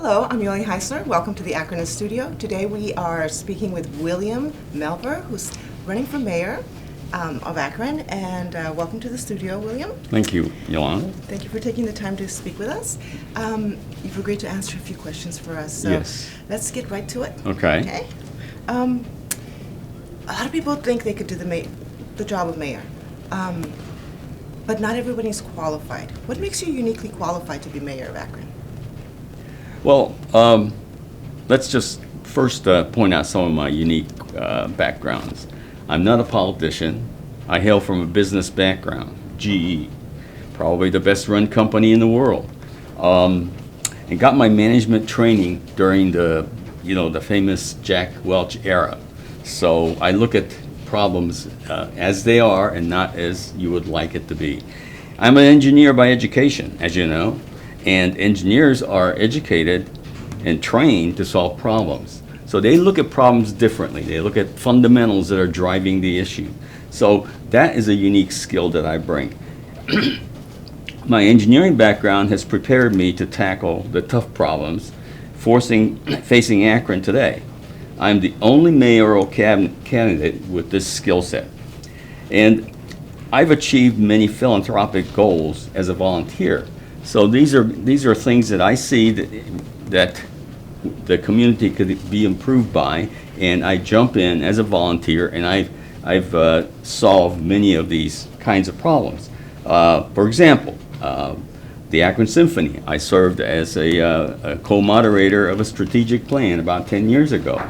Hello, I'm Yoly Heisler. Welcome to the Akronist studio. Today we are speaking with William Melver, who's running for mayor of Akron. And welcome to the studio, William. Thank you, Yolanda. Thank you for taking the time to speak with us. You've agreed to answer a few questions for us, so Yes. let's get right to it. Okay. A lot of people think they could do the job of mayor, but not everybody's qualified. What makes you uniquely qualified to be mayor of Akron? Well, let's just first point out some of my unique backgrounds. I'm not a politician. I hail from a business background, GE, probably the best run company in the world, and got my management training during the famous Jack Welch era. So I look at problems as they are and not as you would like it to be. I'm an engineer by education, as you know, and engineers are educated and trained to solve problems. So they look at problems differently. They look at fundamentals that are driving the issue. So that is a unique skill that I bring. My engineering background has prepared me to tackle the tough problems facing Akron today. I'm the only mayoral candidate with this skill set. And I've achieved many philanthropic goals as a volunteer. So these are things that I see that the community could be improved by, and I jump in as a volunteer, and I've solved many of these kinds of problems. For example, the Akron Symphony. I served as a co-moderator of a strategic plan about 10 years ago,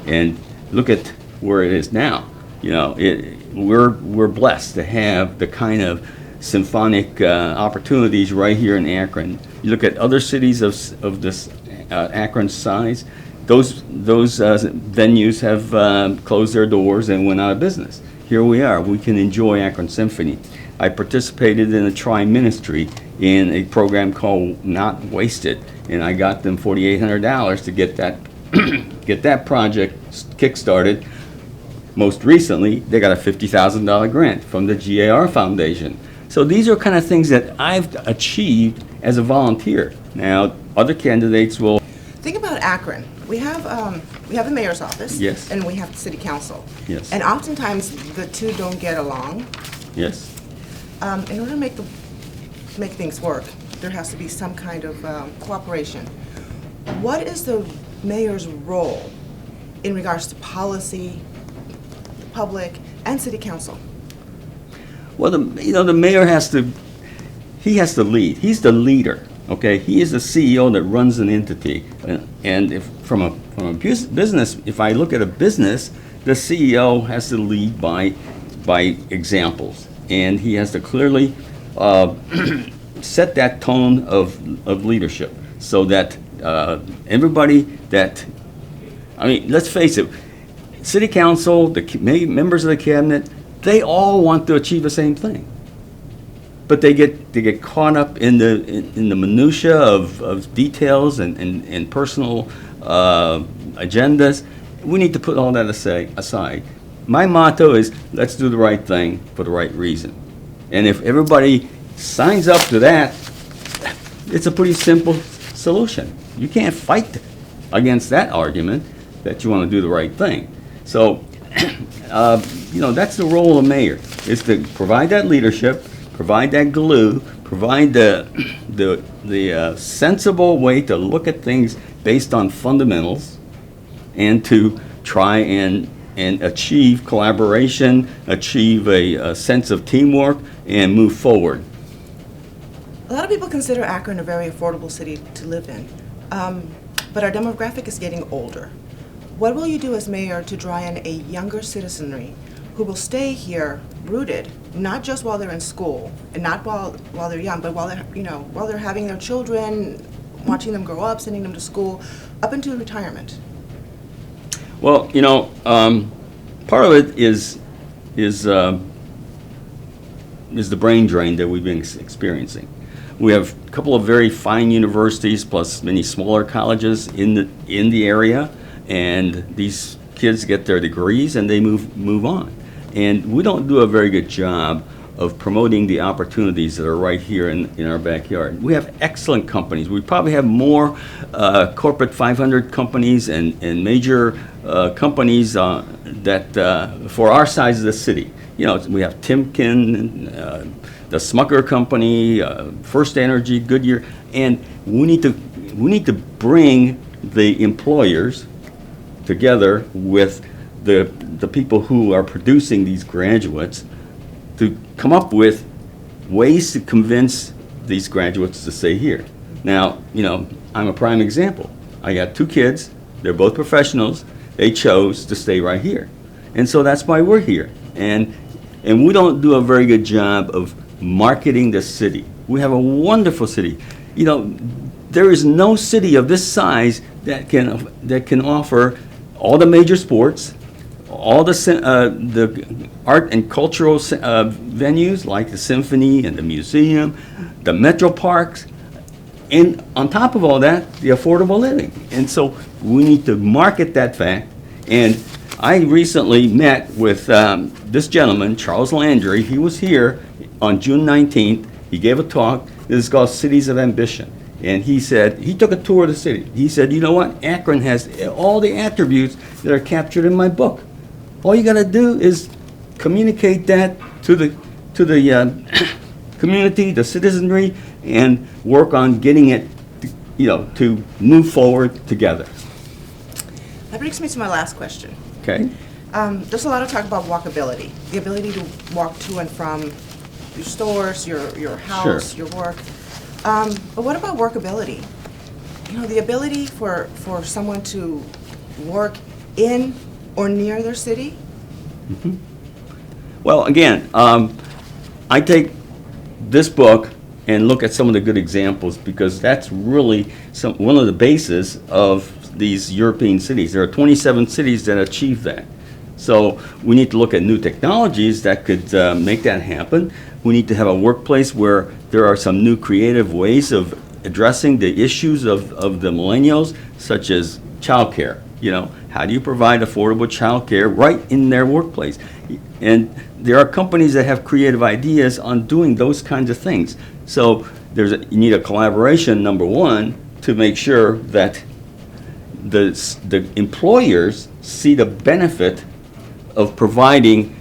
and look at where it is now. We're blessed to have the kind of symphonic opportunities right here in Akron. You look at other cities of this Akron size, those venues have closed their doors and went out of business. Here we are. We can enjoy Akron Symphony. I participated in a tri-ministry in a program called Not Wasted, and I got them $4,800 to get that project kick-started. Most recently, they got a $50,000 grant from the GAR Foundation. So these are kind of things that I've achieved as a volunteer. Now, other candidates will Think about Akron. We have the mayor's office. Yes. And we have the city council. Yes. And oftentimes the two don't get along. Yes. In order to make things work, there has to be some kind of cooperation. What is the mayor's role in regards to policy, the public, and city council? Well, the mayor has to lead. He's the leader. Okay, he is the CEO that runs an entity, and if from a business, if I look at a business, the CEO has to lead by examples, and he has to clearly set that tone of leadership, so that everybody let's face it, city council, the members of the cabinet, they all want to achieve the same thing. But they get caught up in the minutia of details and personal agendas. We need to put all that aside. My motto is, let's do the right thing for the right reason. And if everybody signs up to that, it's a pretty simple solution. You can't fight against that argument that you want to do the right thing. So, that's the role of the mayor, is to provide that leadership, provide that glue, provide the sensible way to look at things based on fundamentals, and to try and achieve collaboration, achieve a sense of teamwork, and move forward. A lot of people consider Akron a very affordable city to live in, but our demographic is getting older. What will you do as mayor to draw in a younger citizenry who will stay here rooted, not just while they're in school, and not while they're young, but while they're having their children, watching them grow up, sending them to school, up into retirement? Well, part of it is the brain drain that we've been experiencing. We have a couple of very fine universities, plus many smaller colleges in the area, and these kids get their degrees and they move on. And we don't do a very good job of promoting the opportunities that are right here in our backyard. We have excellent companies. We probably have more corporate 500 companies and major companies that for our size of the city. You know, we have Timken, the Smucker Company, First Energy, Goodyear, and we need to bring the employers together with the people who are producing these graduates to come up with ways to convince these graduates to stay here. Now, you know, I'm a prime example. I got 2 kids. They're both professionals. They chose to stay right here. And so that's why we're here. And we don't do a very good job of marketing the city. We have a wonderful city. You know, there is no city of this size that can offer all the major sports, all the art and cultural venues like the symphony and the museum, the metro parks, and on top of all that, the affordable living. And so we need to market that fact. And I recently met with this gentleman, Charles Landry. He was here on June 19th. He gave a talk. This is called Cities of Ambition. And he said, he took a tour of the city. He said, you know what? Akron has all the attributes that are captured in my book. All you got to do is communicate that to the community, the citizenry, and work on getting it, you know, to move forward together. That brings me to my last question. Okay? There's a lot of talk about walkability, the ability to walk to and from your stores, your house, Sure. your work. But what about workability? You know, the ability for someone to work in or near their city? Well, again, I take this book and look at some of the good examples because that's really one of the bases of these European cities. There are 27 cities that achieve that. So we need to look at new technologies that could make that happen. We need to have a workplace where there are some new creative ways of addressing the issues of the millennials, such as childcare. You know, how do you provide affordable childcare right in their workplace? And there are companies that have creative ideas on doing those kinds of things. So you need a collaboration, number one, to make sure that the employers see the benefit of providing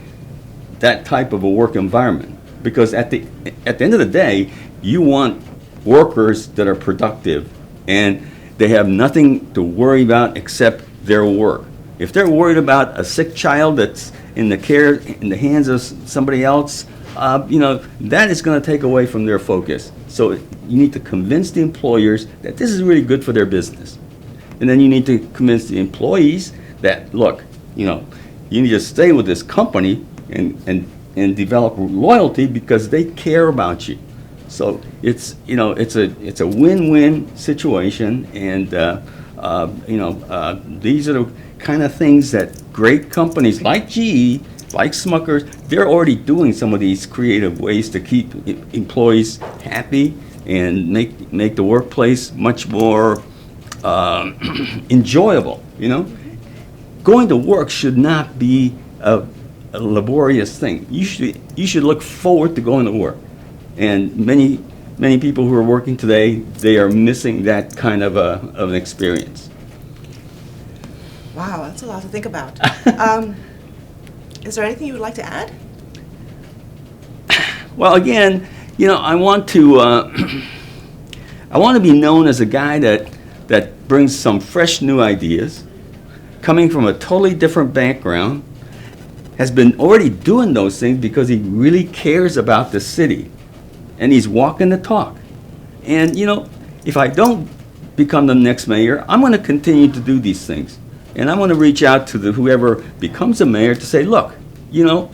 that type of a work environment. Because at the end of the day, you want workers that are productive and they have nothing to worry about except their work. If they're worried about a sick child that's in the hands of somebody else, you know, that is going to take away from their focus. So you need to convince the employers that this is really good for their business. And then you need to convince the employees that, look, you know, you need to stay with this company and develop loyalty because they care about you. So it's, you know, it's a win-win situation, and you know, these are the kind of things that great companies like GE, like Smuckers, they're already doing some of these creative ways to keep employees happy and make the workplace much more enjoyable. You know, going to work should not be a laborious thing. You should look forward to going to work. And many people who are working today, they are missing that kind of an experience. Wow, that's a lot to think about. Is there anything you would like to add? Well, again, you know, I want to be known as a guy that brings some fresh new ideas, coming from a totally different background, has been already doing those things because he really cares about the city, and he's walking the talk. And, you know, if I don't become the next mayor, I'm going to continue to do these things. And I'm going to reach out to whoever becomes a mayor to say, look, you know,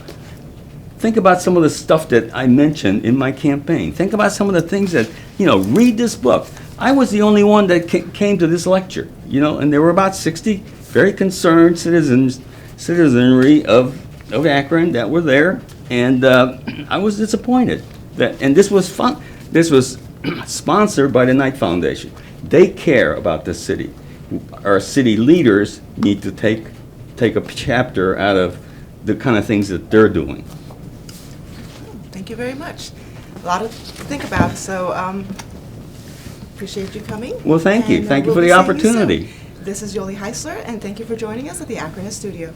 think about some of the stuff that I mentioned in my campaign. Think about some of the things that, you know, read this book. I was the only one that came to this lecture, you know, and there were about 60 very concerned citizenry of Akron that were there, and I was disappointed. And this was fun. This was sponsored by the Knight Foundation. They care about the city. Our city leaders need to take a chapter out of the kind of things that they're doing. Thank you you very much. A lot to think about, so appreciate you coming. Well, thank you. And, Thank you we'll for be the seeing you soon. opportunity. This is Yoly Heisler, and thank you for joining us at the Akronist studio.